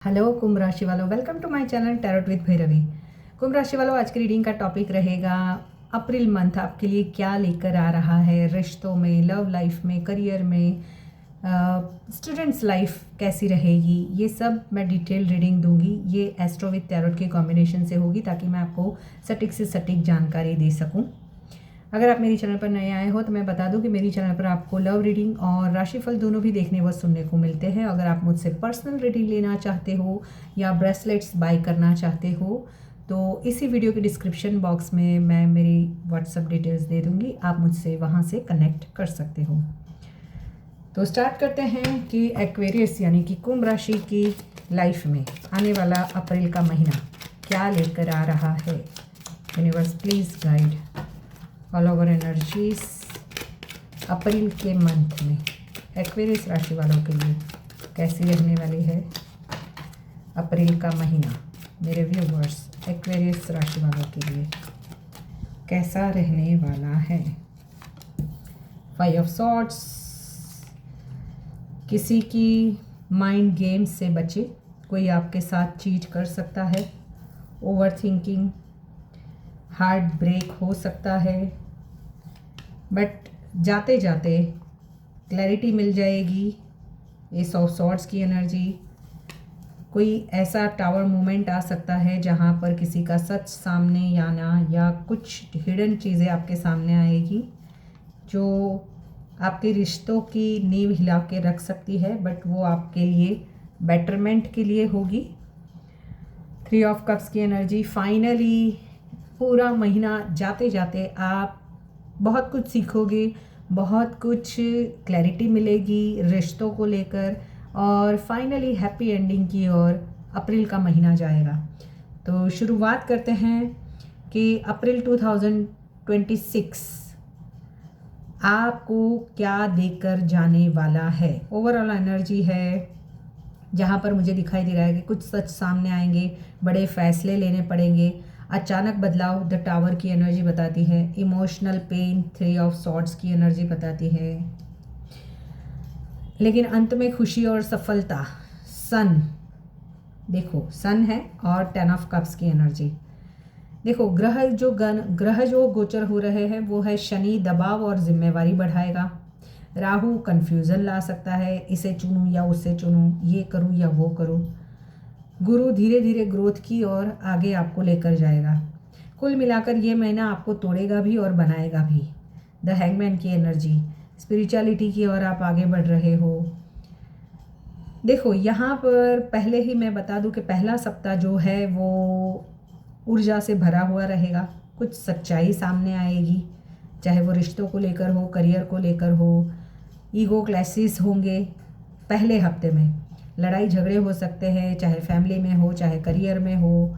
Hello कुंभ राशि वालों, welcome to my channel tarot with Bhairavi. कुंभ राशि वालों, आज की रीडिंग का टॉपिक रहेगा अप्रैल मंथ आपके लिए क्या लेकर आ रहा है। रिश्तों में, लव लाइफ में, करियर में, स्टूडेंट्स लाइफ कैसी रहेगी, ये सब मैं डिटेल रीडिंग दूंगी। ये एस्ट्रो विद टैरोट के कॉम्बिनेशन से होगी ताकि मैं आपको सटीक से सटीक जानकारी दे सकूं। अगर आप मेरी चैनल पर नए आए हो तो मैं बता दूं कि मेरी चैनल पर आपको लव रीडिंग और राशिफल दोनों भी देखने व सुनने को मिलते हैं। अगर आप मुझसे पर्सनल रीडिंग लेना चाहते हो या ब्रेसलेट्स बाय करना चाहते हो तो इसी वीडियो के डिस्क्रिप्शन बॉक्स में मैं मेरी व्हाट्सएप डिटेल्स दे दूँगी, आप मुझसे वहाँ से कनेक्ट कर सकते हो। तो स्टार्ट करते हैं कि एक्वेरियस यानी कि कुंभ राशि की लाइफ में आने वाला अप्रैल का महीना क्या लेकर आ रहा है। Universe please guide all over energies April के मंथ में एक्वेरियस राशि वालों के लिए कैसी रहने वाली है अप्रैल का महीना। मेरे व्यूवर्स, एक्वेरियस राशि वालों के लिए कैसा रहने वाला है। 5 ऑफ सॉर्ड्स, किसी की माइंड गेम्स से बचे, कोई आपके साथ चीट कर सकता है। ओवर थिंकिंग, हार्ट ब्रेक हो सकता है, बट जाते जाते क्लैरिटी मिल जाएगी। एस ऑफ सॉर्ड्स की एनर्जी, कोई ऐसा टावर मोमेंट आ सकता है जहाँ पर किसी का सच सामने आना या कुछ हिडन चीज़ें आपके सामने आएगी जो आपके रिश्तों की नींव हिला के रख सकती है, बट वो आपके लिए बेटरमेंट के लिए होगी। 3 ऑफ कप्स की एनर्जी, फाइनली पूरा महीना जाते जाते आप बहुत कुछ सीखोगे, बहुत कुछ क्लैरिटी मिलेगी रिश्तों को लेकर और फाइनली हैप्पी एंडिंग की ओर अप्रैल का महीना जाएगा। तो शुरुआत करते हैं कि अप्रैल 2026 आपको क्या देकर जाने वाला है। ओवरऑल एनर्जी है जहाँ पर मुझे दिखाई दे रहा है कि कुछ सच सामने आएंगे, बड़े फैसले लेने पड़ेंगे, अचानक बदलाव द टावर की एनर्जी बताती है। इमोशनल पेन 3 ऑफ सॉर्ड्स की एनर्जी बताती है, लेकिन अंत में खुशी और सफलता। सन, देखो सन है और 10 ऑफ कप्स की एनर्जी। देखो ग्रह जो गोचर हो रहे हैं वो है शनि, दबाव और जिम्मेवारी बढ़ाएगा। राहु कंफ्यूजन ला सकता है, इसे चुनूं या उसे चुनूं, ये करूं या वो करूं। गुरु धीरे धीरे ग्रोथ की ओर आगे आपको लेकर जाएगा। कुल मिलाकर ये महीना आपको तोड़ेगा भी और बनाएगा भी। द हैंगमैन की एनर्जी, स्पिरिचुअलिटी की ओर आप आगे बढ़ रहे हो। देखो यहाँ पर पहले ही मैं बता दूं कि पहला सप्ताह जो है वो ऊर्जा से भरा हुआ रहेगा। कुछ सच्चाई सामने आएगी, चाहे वो रिश्तों को लेकर हो, करियर को लेकर हो। ईगो क्लैशेस होंगे पहले हफ्ते में, लड़ाई झगड़े हो सकते हैं, चाहे फैमिली में हो चाहे करियर में हो,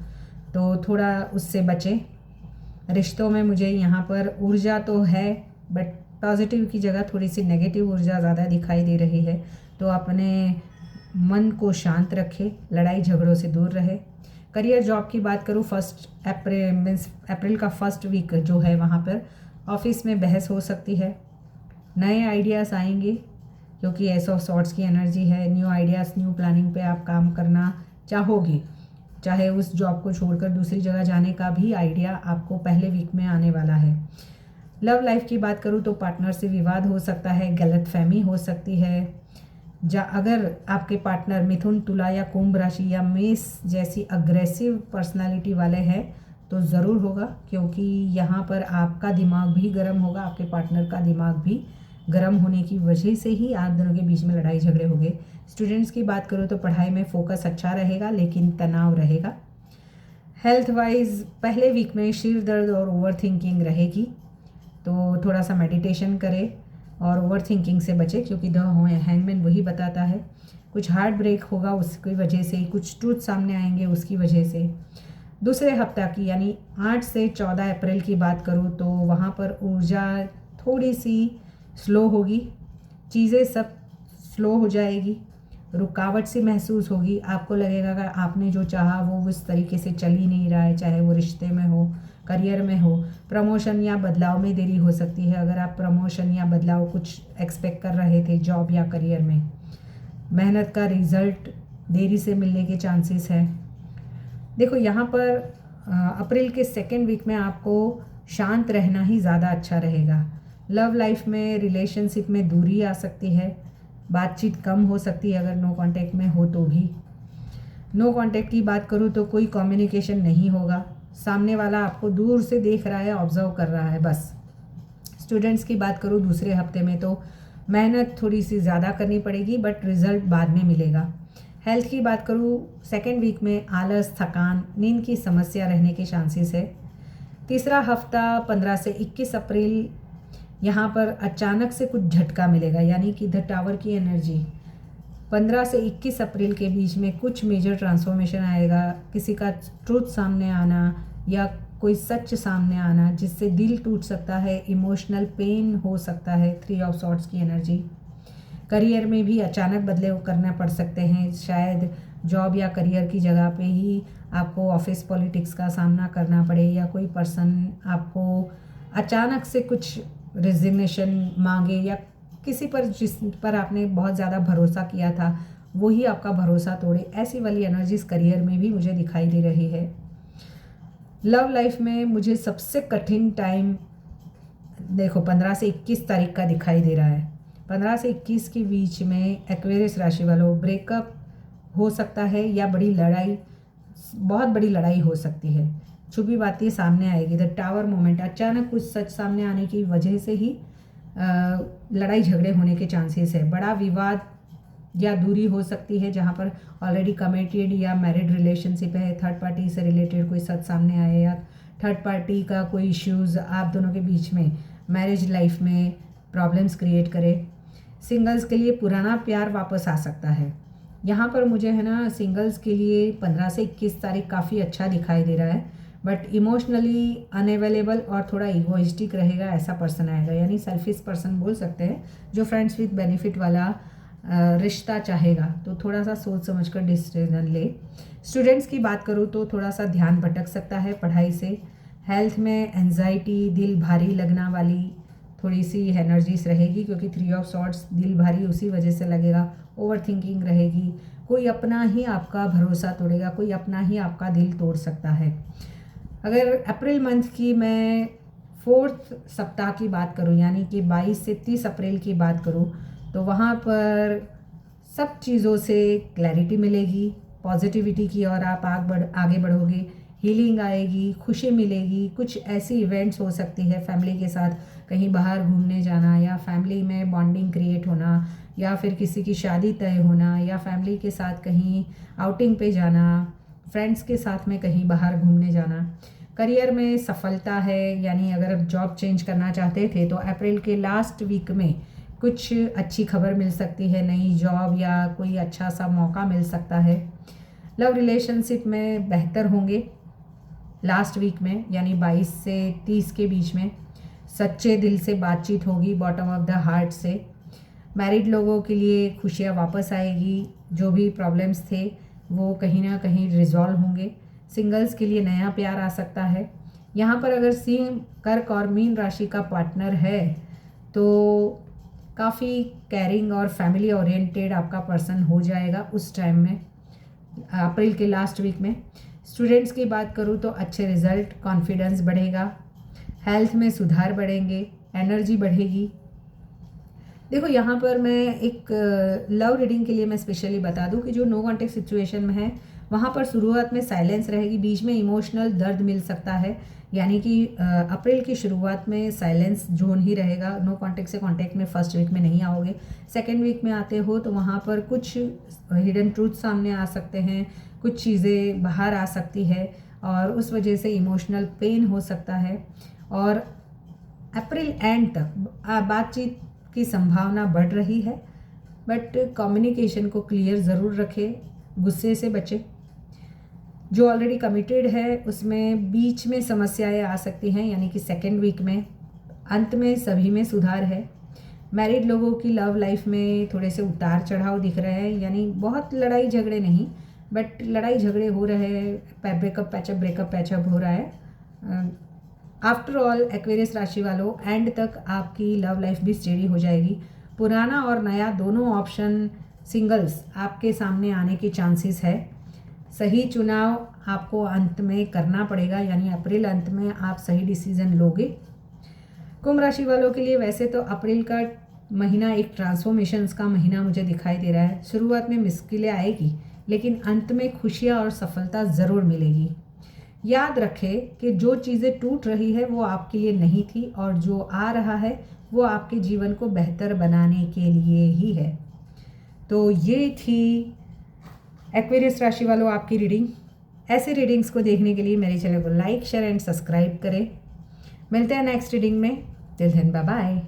तो थोड़ा उससे बचें। रिश्तों में मुझे यहाँ पर ऊर्जा तो है बट पॉजिटिव की जगह थोड़ी सी नेगेटिव ऊर्जा ज़्यादा दिखाई दे रही है, तो अपने मन को शांत रखें, लड़ाई झगड़ों से दूर रहे। करियर जॉब की बात करूँ, 1 अप्रैल मीन्स अप्रैल का फर्स्ट वीक जो है वहाँ पर ऑफिस में बहस हो सकती है, नए आइडियाज़ आएंगे क्योंकि एस ऑफ सॉर्ड्स की एनर्जी है। न्यू आइडियाज़, न्यू प्लानिंग पे आप काम करना चाहोगे, चाहे उस जॉब को छोड़कर दूसरी जगह जाने का भी आइडिया आपको पहले वीक में आने वाला है। लव लाइफ की बात करूँ तो पार्टनर से विवाद हो सकता है, गलतफहमी हो सकती है। अगर आपके पार्टनर मिथुन, तुला या कुंभ राशि या मेष जैसी अग्रेसिव पर्सनालिटी वाले हैं तो ज़रूर होगा, क्योंकि यहाँ पर आपका दिमाग भी गर्म होगा, आपके पार्टनर का दिमाग भी गर्म होने की वजह से ही आप दोनों के बीच में लड़ाई झगड़े हो गए। स्टूडेंट्स की बात करूँ तो पढ़ाई में फोकस अच्छा रहेगा लेकिन तनाव रहेगा। हेल्थ वाइज पहले वीक में सिर दर्द और ओवर थिंकिंग रहेगी, तो थोड़ा सा मेडिटेशन करें और ओवर थिंकिंग से बचे, क्योंकि द हैंगमैन वही बताता है। कुछ हार्ट ब्रेक होगा उसकी वजह से, कुछ ट्रूथ सामने आएंगे उसकी वजह से। दूसरे हफ्ता की यानी 8 से 14 अप्रैल की बात करूँ तो वहाँ पर ऊर्जा थोड़ी सी स्लो होगी, चीज़ें सब स्लो हो जाएगी, रुकावट सी महसूस होगी। आपको लगेगा कि आपने जो चाहा वो उस तरीके से चल ही नहीं रहा है, चाहे वो रिश्ते में हो, करियर में हो। प्रमोशन या बदलाव में देरी हो सकती है। अगर आप प्रमोशन या बदलाव कुछ एक्सपेक्ट कर रहे थे जॉब या करियर में, मेहनत का रिजल्ट देरी से मिलने के चांसेस है। देखो यहाँ पर अप्रैल के सेकेंड वीक में आपको शांत रहना ही ज़्यादा अच्छा रहेगा। लव लाइफ में, रिलेशनशिप में दूरी आ सकती है, बातचीत कम हो सकती है अगर नो कांटेक्ट में हो तो भी। नो कांटेक्ट की बात करूँ तो कोई कम्युनिकेशन नहीं होगा, सामने वाला आपको दूर से देख रहा है, ऑब्जर्व कर रहा है बस। स्टूडेंट्स की बात करूँ दूसरे हफ्ते में तो मेहनत थोड़ी सी ज़्यादा करनी पड़ेगी बट रिजल्ट बाद में मिलेगा। हेल्थ की बात करूँ सेकेंड वीक में आलस, थकान, नींद की समस्या रहने के चांसेस है। तीसरा हफ्ता 15 से 21 अप्रैल, यहाँ पर अचानक से कुछ झटका मिलेगा, यानी कि द टावर की एनर्जी। 15 से 21 अप्रैल के बीच में कुछ मेजर ट्रांसफॉर्मेशन आएगा, किसी का ट्रूथ सामने आना या कोई सच सामने आना जिससे दिल टूट सकता है, इमोशनल पेन हो सकता है। 3 ऑफ सॉर्ड्स की एनर्जी। करियर में भी अचानक बदलाव करना पड़ सकते हैं, शायद जॉब या करियर की जगह पे ही आपको ऑफिस पॉलिटिक्स का सामना करना पड़े, या कोई पर्सन आपको अचानक से कुछ रिजिग्नेशन मांगे, या किसी पर जिस पर आपने बहुत ज़्यादा भरोसा किया था वही आपका भरोसा तोड़े। ऐसी वाली एनर्जीज करियर में भी मुझे दिखाई दे रही है। लव लाइफ में मुझे सबसे कठिन टाइम देखो 15 से 21 तारीख का दिखाई दे रहा है। 15 से 21 के बीच में एक्वेरियस राशि वालों ब्रेकअप हो सकता है, या बड़ी लड़ाई, बहुत बड़ी लड़ाई हो सकती है। छुपी बातें सामने आएगी। द टावर मोमेंट, अचानक कुछ सच सामने आने की वजह से ही लड़ाई झगड़े होने के चांसेस है। बड़ा विवाद या दूरी हो सकती है जहाँ पर ऑलरेडी कमिटेड या मैरिड रिलेशनशिप है, थर्ड पार्टी से रिलेटेड कोई सच सामने आए, या थर्ड पार्टी का कोई इश्यूज़ आप दोनों के बीच में मैरिज लाइफ में प्रॉब्लम्स क्रिएट करे। सिंगल्स के लिए पुराना प्यार वापस आ सकता है। यहाँ पर मुझे है ना सिंगल्स के लिए 15 से 21 तारीख काफ़ी अच्छा दिखाई दे रहा है, बट इमोशनली अनअवेलेबल और थोड़ा इगोइस्टिक रहेगा ऐसा पर्सन आएगा, यानी सेल्फिश पर्सन बोल सकते हैं, जो फ्रेंड्स विद बेनिफिट वाला रिश्ता चाहेगा तो थोड़ा सा सोच समझ कर डिसीजन ले। स्टूडेंट्स की बात करूँ तो थोड़ा सा ध्यान भटक सकता है पढ़ाई से। हेल्थ में एंजाइटी, दिल भारी लगना वाली थोड़ी सी एनर्जीज रहेगी, क्योंकि 3 ऑफ सॉर्ड्स, दिल भारी उसी वजह से लगेगा। ओवर थिंकिंग रहेगी, कोई अपना ही आपका भरोसा तोड़ेगा, कोई अपना ही आपका दिल तोड़ सकता है। अगर अप्रैल मंथ की मैं 4th सप्ताह की बात करूं, यानी कि 22 से 30 अप्रैल की बात करूं, तो वहाँ पर सब चीज़ों से क्लैरिटी मिलेगी, पॉजिटिविटी की और आप आगे बढ़ोगे, हीलिंग आएगी, खुशी मिलेगी। कुछ ऐसी इवेंट्स हो सकती है फैमिली के साथ, कहीं बाहर घूमने जाना, या फैमिली में बॉन्डिंग क्रिएट होना, या फिर किसी की शादी तय होना, या फैमिली के साथ कहीं आउटिंग पे जाना, फ्रेंड्स के साथ में कहीं बाहर घूमने जाना। करियर में सफलता है, यानी अगर आप जॉब चेंज करना चाहते थे तो अप्रैल के लास्ट वीक में कुछ अच्छी खबर मिल सकती है, नई जॉब या कोई अच्छा सा मौका मिल सकता है। लव रिलेशनशिप में बेहतर होंगे लास्ट वीक में, यानी 22 से 30 के बीच में सच्चे दिल से बातचीत होगी, बॉटम ऑफ द हार्ट से। मैरिड लोगों के लिए खुशियाँ वापस आएगी, जो भी प्रॉब्लम्स थे वो कहीं ना कहीं रिजॉल्व होंगे। सिंगल्स के लिए नया प्यार आ सकता है। यहाँ पर अगर सिंह, कर्क और मीन राशि का पार्टनर है तो काफ़ी केयरिंग और फैमिली ओरिएंटेड आपका पर्सन हो जाएगा उस टाइम में, अप्रैल के लास्ट वीक में। स्टूडेंट्स की बात करूँ तो अच्छे रिजल्ट, कॉन्फिडेंस बढ़ेगा, हेल्थ में सुधार बढ़ेंगे, एनर्जी बढ़ेगी। देखो यहाँ पर मैं एक लव रीडिंग के लिए मैं स्पेशली बता दूँ कि जो नो कॉन्टेक्ट सिचुएशन में है वहाँ पर शुरुआत में साइलेंस रहेगी, बीच में इमोशनल दर्द मिल सकता है, यानी कि अप्रैल की शुरुआत में साइलेंस जोन ही रहेगा। नो कांटेक्ट से कांटेक्ट में फर्स्ट वीक में नहीं आओगे, सेकंड वीक में आते हो तो वहाँ पर कुछ हिडन ट्रूथ सामने आ सकते हैं, कुछ चीज़ें बाहर आ सकती है और उस वजह से इमोशनल पेन हो सकता है। और अप्रैल एंड तक बातचीत की संभावना बढ़ रही है, बट कम्युनिकेशन को क्लियर ज़रूर रखें, गुस्से से बचें। जो ऑलरेडी कमिटेड है उसमें बीच में समस्याएं आ सकती हैं, यानी कि सेकेंड वीक में, अंत में सभी में सुधार है। मैरिड लोगों की लव लाइफ में थोड़े से उतार चढ़ाव दिख रहे हैं, यानी बहुत लड़ाई झगड़े नहीं, बट लड़ाई झगड़े हो रहे हैं, ब्रेकअप पैचअप हो रहा है। आफ्टर ऑल एक्वेरियस राशि वालों, एंड तक आपकी लव लाइफ भी स्टेडी हो जाएगी। पुराना और नया दोनों ऑप्शन सिंगल्स आपके सामने आने की चांसेस है। सही चुनाव आपको अंत में करना पड़ेगा, यानी अप्रैल अंत में आप सही डिसीजन लोगे। कुंभ राशि वालों के लिए वैसे तो अप्रैल का महीना एक ट्रांसफॉर्मेशंस का महीना मुझे दिखाई दे रहा है। शुरुआत में मुश्किलें आएगी, लेकिन अंत में खुशियाँ और सफलता ज़रूर मिलेगी। याद रखें कि जो चीज़ें टूट रही है वो आपके लिए नहीं थी, और जो आ रहा है वो आपके जीवन को बेहतर बनाने के लिए ही है। तो ये थी एक्वेरियस राशि वालों आपकी रीडिंग। ऐसे रीडिंग्स को देखने के लिए मेरे चैनल को लाइक, शेयर एंड सब्सक्राइब करें। मिलते हैं नेक्स्ट रीडिंग में। Till then bye bye.